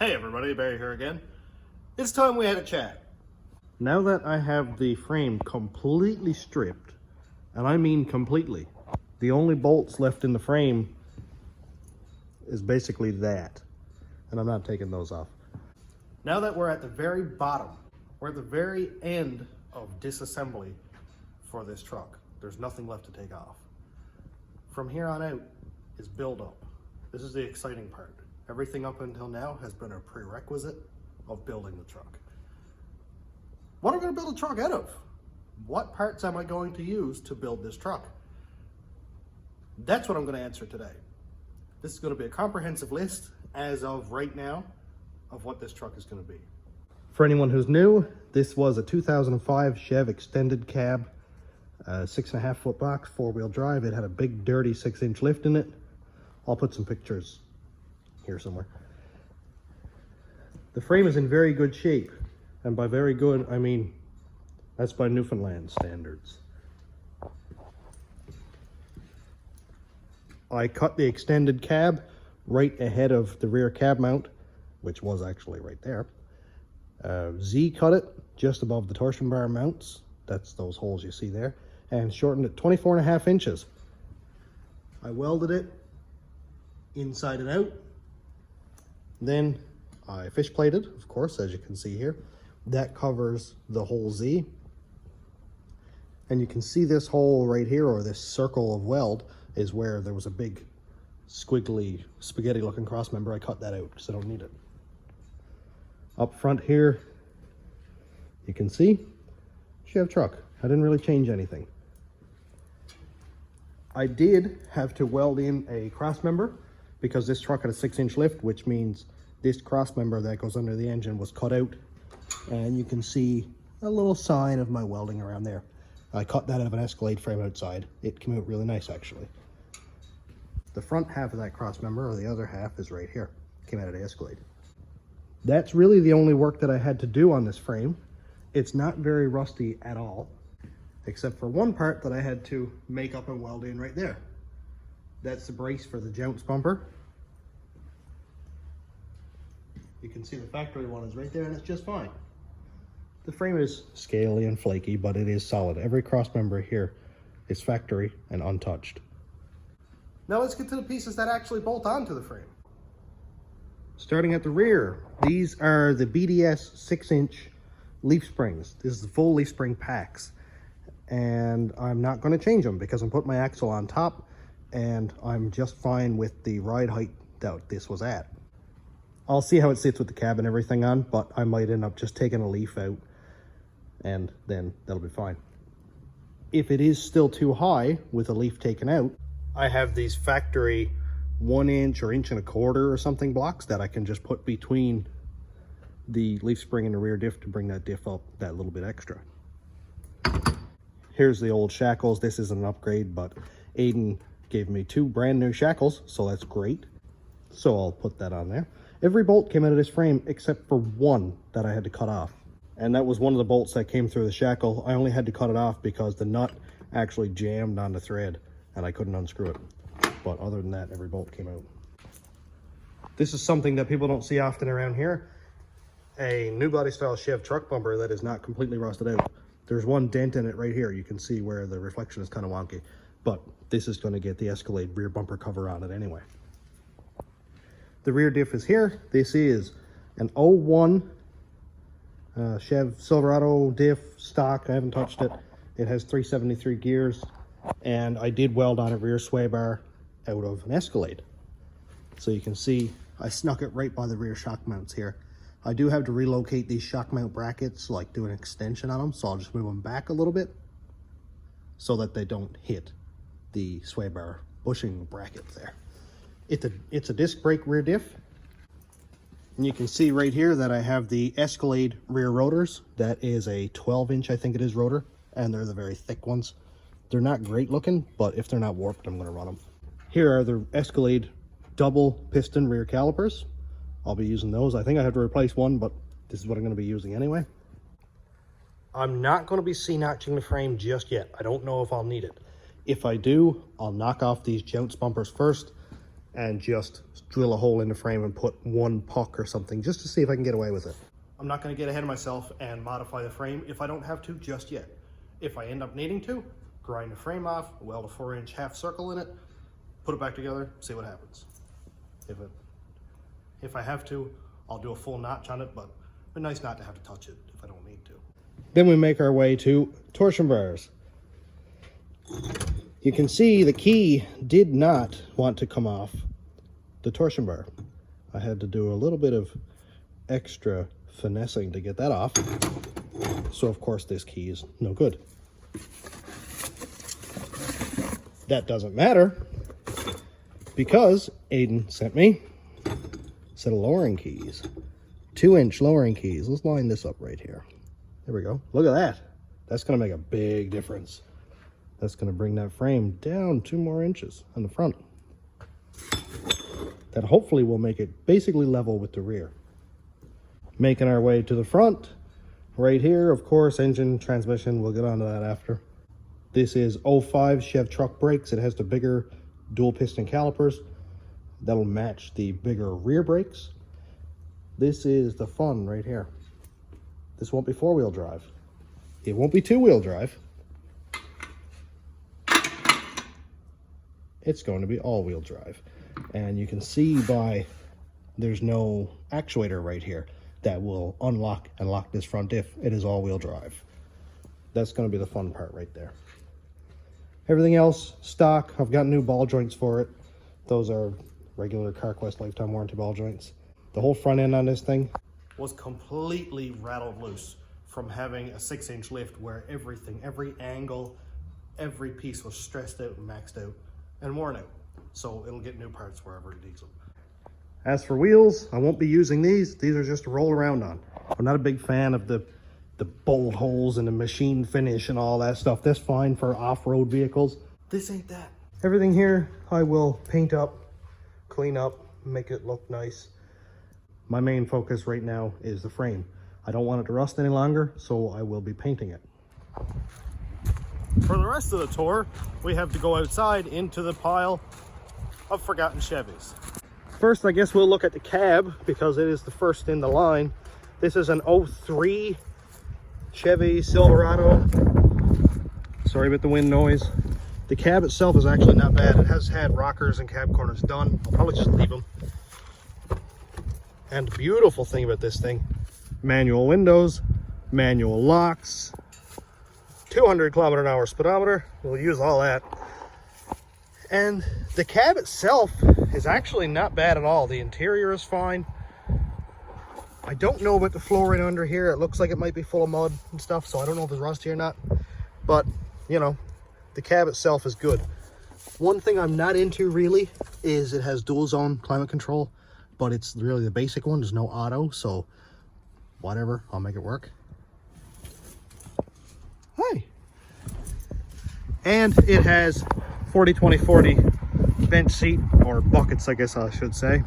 Hey everybody, Barry here again. It's time we had a chat. Now that I have the frame completely stripped, and I mean completely, the only bolts left in the frame is basically that, and I'm not taking those off. Now that we're at the very bottom, we're at the very end of disassembly for this truck. There's nothing left to take off. From here on out is build up. This is the exciting part. Everything up until now has been a prerequisite of building the truck. What am I going to build a truck out of? What parts am I going to use to build this truck? That's what I'm going to answer today. This is going to be a comprehensive list as of right now of what this truck is going to be. For anyone who's new, this was a 2005 Chevy extended cab, 6.5 foot box, 4-wheel drive. It had a big dirty 6-inch lift in it. I'll put some pictures here somewhere. The frame is in very good shape, and by very good I mean that's by Newfoundland standards. I cut the extended cab right ahead of the rear cab mount, which was actually right there. Z cut it just above the torsion bar mounts, that's those holes you see there, and shortened it 24.5 inches. I welded it inside and out. Then I fish plated, of course, as you can see here. That covers the whole Z. And you can see this hole right here, or this circle of weld, is where there was a big squiggly spaghetti looking cross member. I cut that out because I don't need it. Up front here, you can see Chev truck. I didn't really change anything. I did have to weld in a cross member because this truck had a 6-inch lift, which means this cross member that goes under the engine was cut out, and you can see a little sign of my welding around there. I cut that out of an Escalade frame outside. It came out really nice, actually. The front half of that cross member, or the other half, is right here. Came out of the Escalade. That's really the only work that I had to do on this frame. It's not very rusty at all, except for one part that I had to make up and weld in right there. That's the brace for the jounce bumper. You can see the factory one is right there, and it's just fine. The frame is scaly and flaky, but it is solid. Every cross member here is factory and untouched. Now let's get to the pieces that actually bolt onto the frame. Starting at the rear, these are the BDS 6-inch leaf springs. This is the full leaf spring packs. And I'm not going to change them because I'm putting my axle on top, and I'm just fine with the ride height that this was at. I'll see how it sits with the cab and everything on, but I might end up just taking a leaf out, and then that'll be fine. If it is still too high with a leaf taken out, I have these factory 1-inch or 1.25 or something blocks that I can just put between the leaf spring and the rear diff to bring that diff up that little bit extra. Here's the old shackles. This is an upgrade, but Aiden gave me 2 brand new shackles, so that's great. So I'll put that on there. Every bolt came out of this frame except for one that I had to cut off. And that was one of the bolts that came through the shackle. I only had to cut it off because the nut actually jammed on the thread and I couldn't unscrew it. But other than that, every bolt came out. This is something that people don't see often around here. A new body style Chev truck bumper that is not completely rusted out. There's one dent in it right here. You can see where the reflection is kind of wonky. But this is going to get the Escalade rear bumper cover on it anyway. The rear diff is here. This is an 01 Chev Silverado diff stock. I haven't touched it. It has 373 gears, and I did weld on a rear sway bar out of an Escalade. So you can see I snuck it right by the rear shock mounts here. I do have to relocate these shock mount brackets, like do an extension on them, so I'll just move them back a little bit so that they don't hit the sway bar bushing bracket there. It's a disc brake rear diff. And you can see right here that I have the Escalade rear rotors. That is a 12-inch, I think it is, rotor, and they're the very thick ones. They're not great looking, but if they're not warped, I'm going to run them. Here are the Escalade double piston rear calipers. I'll be using those. I think I have to replace one, but this is what I'm going to be using anyway. I'm not going to be C-notching the frame just yet. I don't know if I'll need it. If I do, I'll knock off these jounce bumpers first, and just drill a hole in the frame and put one puck or something just to see if I can get away with it. I'm not going to get ahead of myself and modify the frame if I don't have to just yet. If I end up needing to, grind the frame off, weld a 4-inch half circle in it, put it back together, see what happens. If I have to, I'll do a full notch on it, but it'd be nice not to have to touch it if I don't need to. Then we make our way to torsion bars. You can see the key did not want to come off the torsion bar. I had to do a little bit of extra finessing to get that off. So of course this key is no good. That doesn't matter because Aiden sent me a set of lowering keys. 2-inch lowering keys. Let's line this up right here. There we go. Look at that. That's going to make a big difference. That's going to bring that frame down 2 more inches on the front. That hopefully will make it basically level with the rear. Making our way to the front. Right here, of course, engine, transmission. We'll get onto that after. This is 05 Chev truck brakes. It has the bigger dual piston calipers. That'll match the bigger rear brakes. This is the fun right here. This won't be 4-wheel drive. It won't be 2-wheel drive. It's going to be all-wheel drive. And you can see by there's no actuator right here that will unlock and lock this front diff. It is all-wheel drive. That's going to be the fun part right there. Everything else, stock. I've got new ball joints for it. Those are regular Carquest lifetime warranty ball joints. The whole front end on this thing was completely rattled loose from having a 6-inch lift where everything, every angle, every piece was stressed out and maxed out and worn out. So it'll get new parts wherever it needs them. As for wheels, I won't be using these. These are just to roll around on. I'm not a big fan of the bolt holes and the machine finish and all that stuff. That's fine for off-road vehicles. This ain't that. Everything here I will paint up, clean up, make it look nice. My main focus right now is the frame. I don't want it to rust any longer, so I will be painting it. For the rest of the tour, we have to go outside into the pile of forgotten Chevys. First, I guess we'll look at the cab because it is the first in the line. This is an 03 Chevy Silverado. Sorry about the wind noise. The cab itself is actually not bad. It has had rockers and cab corners done. I'll probably just leave them. And the beautiful thing about this thing, manual windows, manual locks, 200 km/h speedometer. We'll use all that. And the cab itself is actually not bad at all. The interior is fine. I don't know about the flooring under here. It looks like it might be full of mud and stuff, so I don't know if it's rusty or not. But, you know, the cab itself is good. One thing I'm not into really is it has dual zone climate control, but it's really the basic one. There's no auto, so whatever, I'll make it work. Hi. And it has 40-20-40 bench seat, or buckets I guess I should say.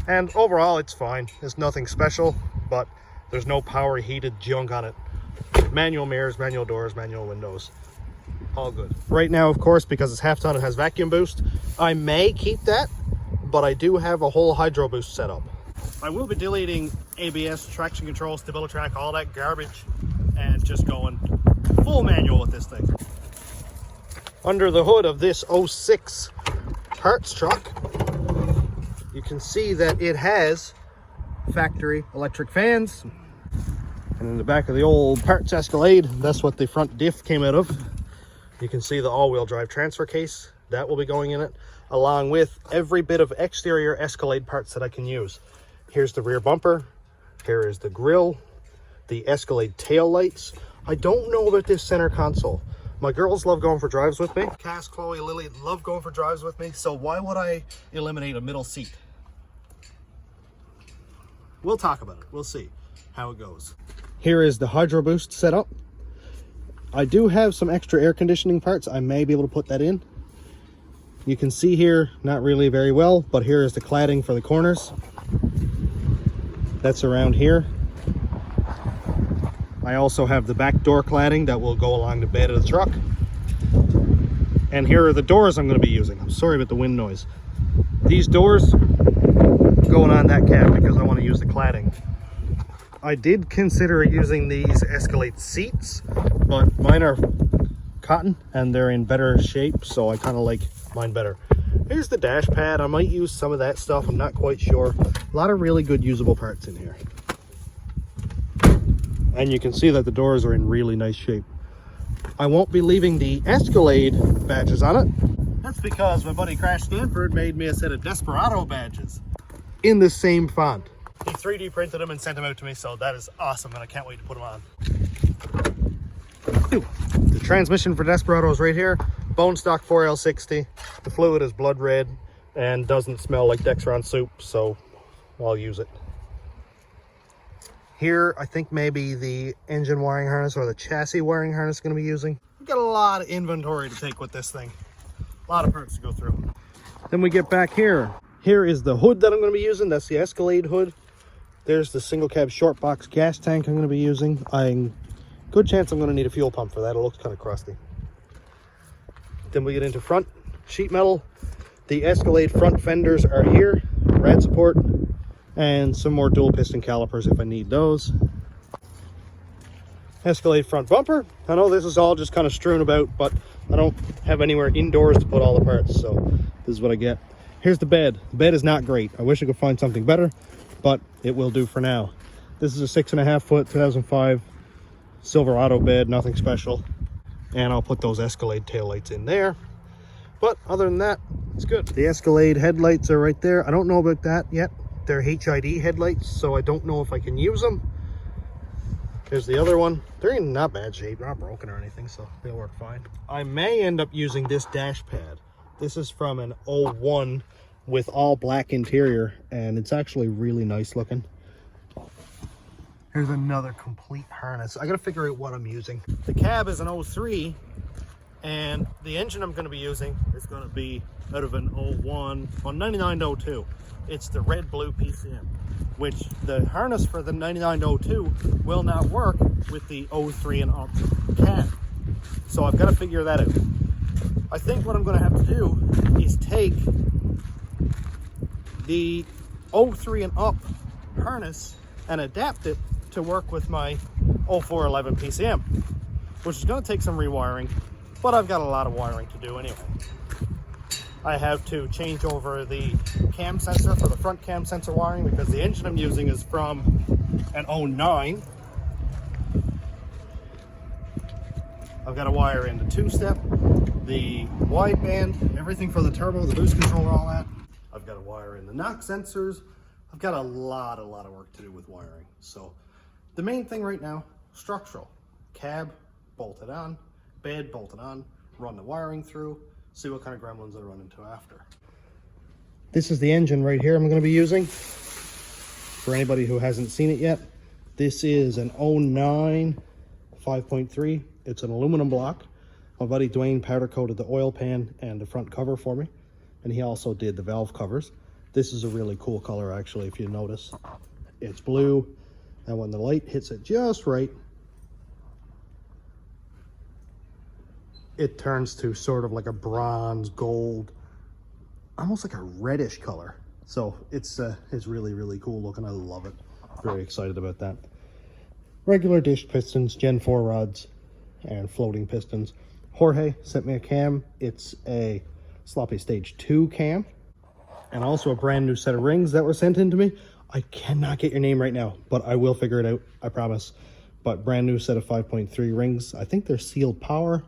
And overall it's fine. It's nothing special, but there's no power heated junk on it. Manual mirrors, manual doors, manual windows. All good. Right now, of course, because it's half ton, it has vacuum boost. I may keep that, but I do have a whole hydro boost set up. I will be deleting ABS, traction control, stability track, all that garbage, and just going full manual with this thing. Under the hood of this 06 parts truck, you can see that it has factory electric fans. And in the back of the old parts Escalade, that's what the front diff came out of. You can see the all-wheel drive transfer case. That will be going in it, along with every bit of exterior Escalade parts that I can use. Here's the rear bumper. Here is the grille. The Escalade tail lights. I don't know about this center console. My girls love going for drives with me. Cass, Chloe, Lily love going for drives with me. So why would I eliminate a middle seat? We'll talk about it. We'll see how it goes. Here is the hydro boost setup. I do have some extra air conditioning parts. I may be able to put that in. You can see here, not really very well, but here is the cladding for the corners. That's around here. I also have the back door cladding that will go along the bed of the truck. And here are the doors I'm going to be using. I'm sorry about the wind noise. These doors going on that cab because I want to use the cladding. I did consider using these Escalade seats, but mine are cotton and they're in better shape, so I kind of like mine better. Here's the dash pad. I might use some of that stuff, I'm not quite sure. A lot of really good usable parts in here. And you can see that the doors are in really nice shape. I won't be leaving the Escalade badges on it. That's because my buddy Crash Stanford made me a set of Desperado badges in the same font. He 3D printed them and sent them out to me, so that is awesome, and I can't wait to put them on. The transmission for Desperado is right here. Bone stock 4L60. The fluid is blood red and doesn't smell like Dexron soup, so I'll use it. Here, I think maybe the engine wiring harness or the chassis wiring harness going to be using. We've got a lot of inventory to take with this thing. A lot of parts to go through. Then we get back here. Here is the hood that I'm going to be using. That's the Escalade hood. There's the single cab short box gas tank I'm going to be using. Good chance I'm going to need a fuel pump for that. It looks kind of crusty. Then we get into front sheet metal. The Escalade front fenders are here. Rad support. And some more dual piston calipers if I need those. Escalade front bumper. I know this is all just kind of strewn about, but I don't have anywhere indoors to put all the parts, so this is what I get. Here's the bed. The bed is not great. I wish I could find something better, but it will do for now. This is a 6.5 foot 2005 Silverado bed, nothing special. And I'll put those Escalade taillights in there. But other than that, it's good. The Escalade headlights are right there. I don't know about that yet. They're HID headlights, so I don't know if I can use them. Here's the other one. They're in not bad shape, not broken or anything, so they'll work fine. I may end up using this dash pad. This is from an 01 with all black interior, and it's actually really nice looking. Here's another complete harness. I gotta figure out what I'm using. The cab is an 03, and the engine I'm gonna be using is gonna be out of an 01, well, 9902. It's the red-blue PCM, which the harness for the 9902 will not work with the 03 and up cab. So I've got to figure that out. I think what I'm going to have to do is take the 03 and up harness and adapt it to work with my 0411 PCM, which is going to take some rewiring, but I've got a lot of wiring to do anyway. I have to change over the cam sensor for the front cam sensor wiring because the engine I'm using is from an 09. I've got to wire in the two-step, the wideband, everything for the turbo, the boost controller, all that. I've got to wire in the knock sensors. I've got a lot of work to do with wiring. So the main thing right now, structural. Cab bolted on, bed bolted on, run the wiring through, see what kind of gremlins I run into after. This is the engine right here I'm going to be using. For anybody who hasn't seen it yet, this is an 09 5.3. It's an aluminum block. My buddy Dwayne powder coated the oil pan and the front cover for me, and he also did the valve covers. This is a really cool color actually, if you notice. It's blue, and when the light hits it just right, it turns to sort of like a bronze gold, almost like a reddish color. So it's really cool looking. I love it. Very excited about that. Regular dish pistons, Gen 4 rods, and floating pistons. Jorge sent me a cam. It's a Sloppy Stage 2 cam, and also a brand new set of rings that were sent in to me. I cannot get your name right now, but I will figure it out, I promise. But brand new set of 5.3 rings. I think they're sealed power.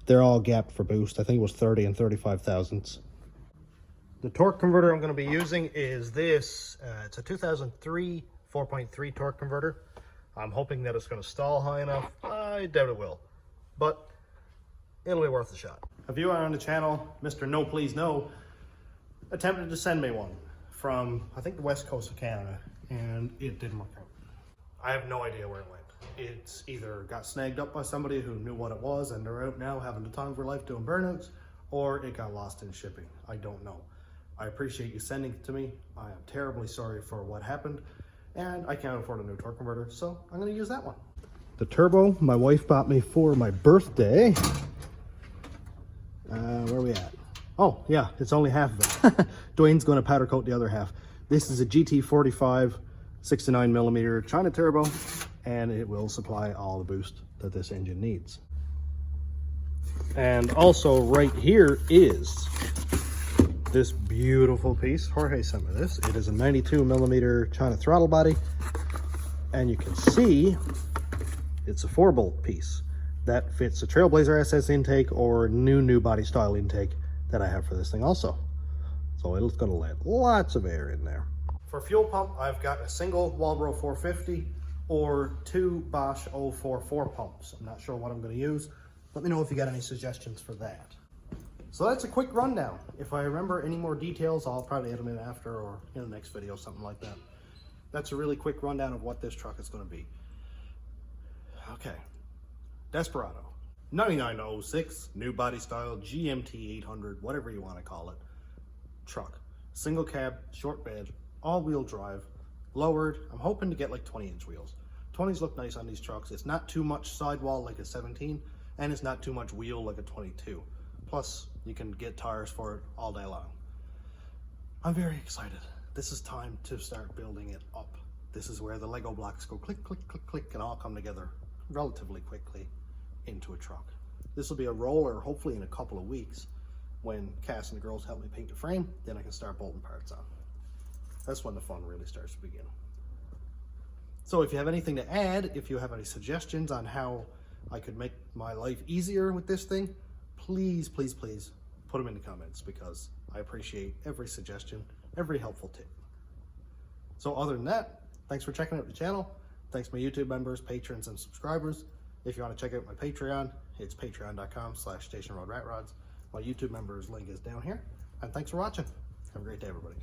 They're all gapped for boost. I think it was 30 and 35 thousandths. The torque converter I'm going to be using is this. It's a 2003 4.3 torque converter. I'm hoping that it's going to stall high enough. I doubt it will, but it'll be worth a shot. A viewer on the channel, Mr. No Please No, attempted to send me one from, I think, the west coast of Canada, and it didn't work out. I have no idea where it went. It's either got snagged up by somebody who knew what it was and they're out now having the time of their life doing burnouts, or it got lost in shipping. I don't know. I appreciate you sending it to me. I am terribly sorry for what happened, and I can't afford a new torque converter, so I'm going to use that one. The turbo my wife bought me for my birthday. Where are we at? Oh, yeah, it's only half of it. Dwayne's going to powder coat the other half. This is a GT45 69mm China turbo, and it will supply all the boost that this engine needs. And also right here is this beautiful piece. Jorge sent me this. It is a 92mm China throttle body, and you can see it's a 4-bolt piece that fits a Trailblazer SS intake or new body style intake that I have for this thing also. So it's going to let lots of air in there. For fuel pump, I've got a single Walbro 450 or 2 Bosch 044 pumps. I'm not sure what I'm going to use. Let me know if you got any suggestions for that. So that's a quick rundown. If I remember any more details, I'll probably add them in after or in the next video, something like that. That's a really quick rundown of what this truck is going to be. Okay, Desperado, 9906, new body style, GMT 800, whatever you want to call it, truck. Single cab, short bed, all-wheel drive, lowered. I'm hoping to get like 20-inch wheels. 20s look nice on these trucks. It's not too much sidewall like a 17, and it's not too much wheel like a 22. Plus, you can get tires for it all day long. I'm very excited. This is time to start building it up. This is where the Lego blocks go click, click, click, click, and all come together relatively quickly into a truck. This will be a roller, hopefully in a couple of weeks, when Cass and the girls help me paint the frame. Then I can start bolting parts on. That's when the fun really starts to begin. So if you have anything to add, if you have any suggestions on how I could make my life easier with this thing, please, please, please put them in the comments, because I appreciate every suggestion, every helpful tip. So other than that, thanks for checking out the channel. Thanks to my YouTube members, patrons, and subscribers. If you want to check out my Patreon, it's patreon.com/stationroadratrods. My YouTube members link is down here. And thanks for watching. Have a great day, everybody.